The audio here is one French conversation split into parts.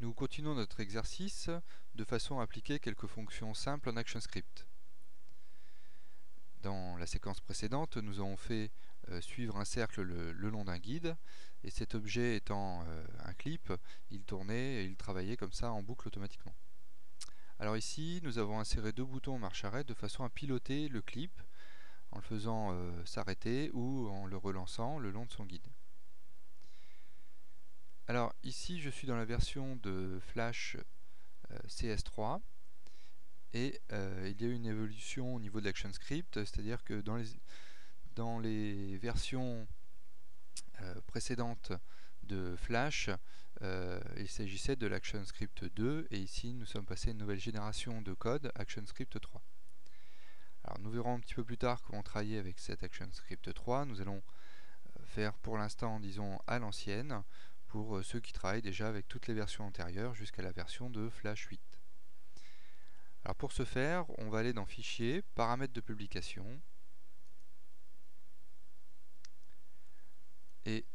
Nous continuons notre exercice de façon à appliquer quelques fonctions simples en ActionScript. Dans la séquence précédente, nous avons fait suivre un cercle le long d'un guide, et cet objet étant un clip, il tournait et il travaillait comme ça en boucle automatiquement. Alors ici, nous avons inséré deux boutons marche-arrêt de façon à piloter le clip en le faisant s'arrêter ou en le relançant le long de son guide. Alors ici, je suis dans la version de Flash CS3. Et il y a eu une évolution au niveau de l'ActionScript, c'est-à-dire que dans les versions précédentes de Flash, il s'agissait de l'ActionScript 2, et ici nous sommes passés à une nouvelle génération de code, ActionScript 3. Alors nous verrons un petit peu plus tard comment travailler avec cet ActionScript 3. Nous allons faire pour l'instant, disons, à l'ancienne, pour ceux qui travaillent déjà avec toutes les versions antérieures jusqu'à la version de Flash 8. Alors pour ce faire, on va aller dans Fichier, Paramètres de publication, et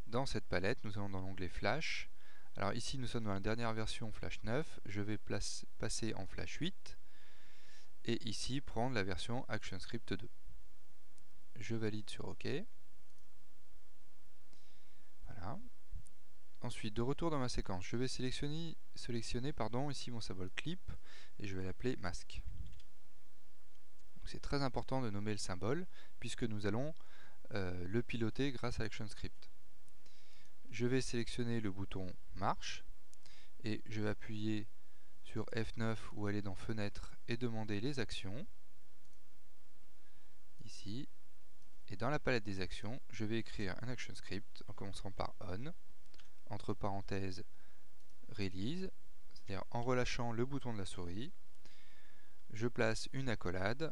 dans cette palette, nous allons dans l'onglet Flash. Alors ici, nous sommes dans la dernière version Flash 9, je vais passer en Flash 8, et ici prendre la version ActionScript 2. Je valide sur OK. Voilà. Ensuite, de retour dans ma séquence, je vais sélectionner ici mon symbole clip, et je vais l'appeler masque. C'est très important de nommer le symbole, puisque nous allons le piloter grâce à ActionScript. Je vais sélectionner le bouton marche, et je vais appuyer sur F9 ou aller dans Fenêtre et demander les actions, ici, et dans la palette des actions, je vais écrire un ActionScript en commençant par ON, entre parenthèses Release, c'est-à-dire en relâchant le bouton de la souris, je place une accolade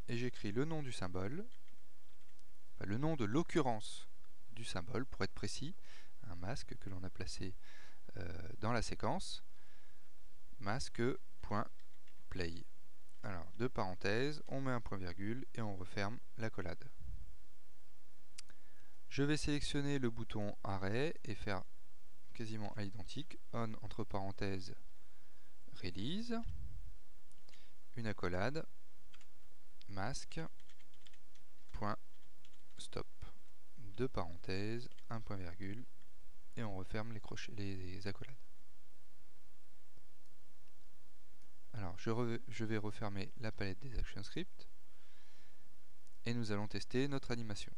et j'écris le nom du symbole, enfin, le nom de l'occurrence du symbole pour être précis, un masque que l'on a placé dans la séquence, masque.play. Alors, deux parenthèses, on met un point virgule et on referme l'accolade. Je vais sélectionner le bouton arrêt et faire quasiment à l'identique, on entre parenthèses release, une accolade, masque, point stop, deux parenthèses, un point virgule et on referme les accolades. Alors je vais refermer la palette des ActionScript et nous allons tester notre animation.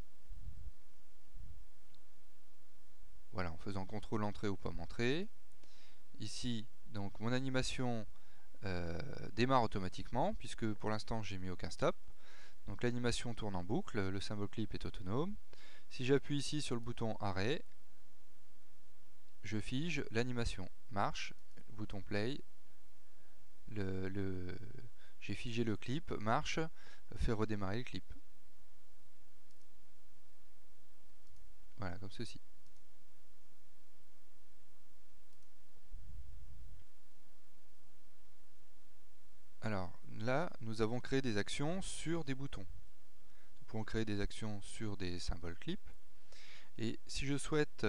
Voilà, en faisant CTRL entrée ou pomme entrée. Ici, donc mon animation démarre automatiquement, puisque pour l'instant j'ai mis aucun stop. Donc l'animation tourne en boucle, le symbole clip est autonome. Si j'appuie ici sur le bouton arrêt, je fige, l'animation marche, bouton play, j'ai figé le clip, marche, fait redémarrer le clip. Voilà, comme ceci. Alors là, nous avons créé des actions sur des boutons. Nous pouvons créer des actions sur des symboles clip. Et si je souhaite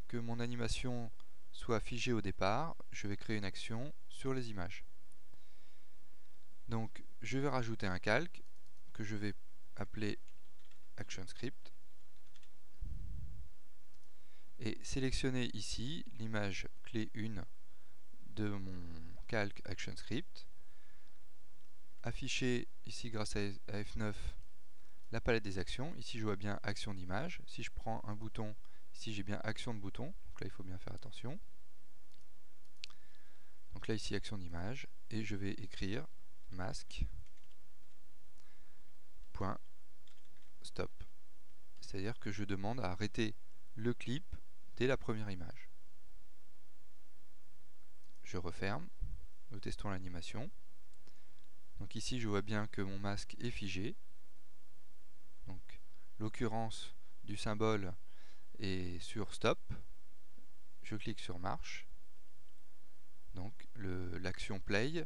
que mon animation soit figée au départ, je vais créer une action sur les images. Donc je vais rajouter un calque que je vais appeler ActionScript et sélectionner ici l'image clé 1 de mon calque ActionScript, afficher ici grâce à F9 la palette des actions. Ici je vois bien action d'image. Si je prends un bouton, ici j'ai bien action de bouton, donc là il faut bien faire attention. Donc là ici action d'image, et je vais écrire masque point stop, c'est à dire que je demande à arrêter le clip dès la première image. Je referme, nous testons l'animation. Donc ici je vois bien que mon masque est figé, donc l'occurrence du symbole est sur stop, je clique sur marche, donc l'action play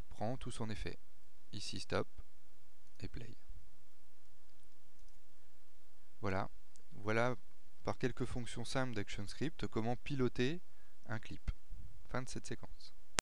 prend tout son effet. Ici stop et play. Voilà par quelques fonctions simples d'ActionScript comment piloter un clip. Fin de cette séquence.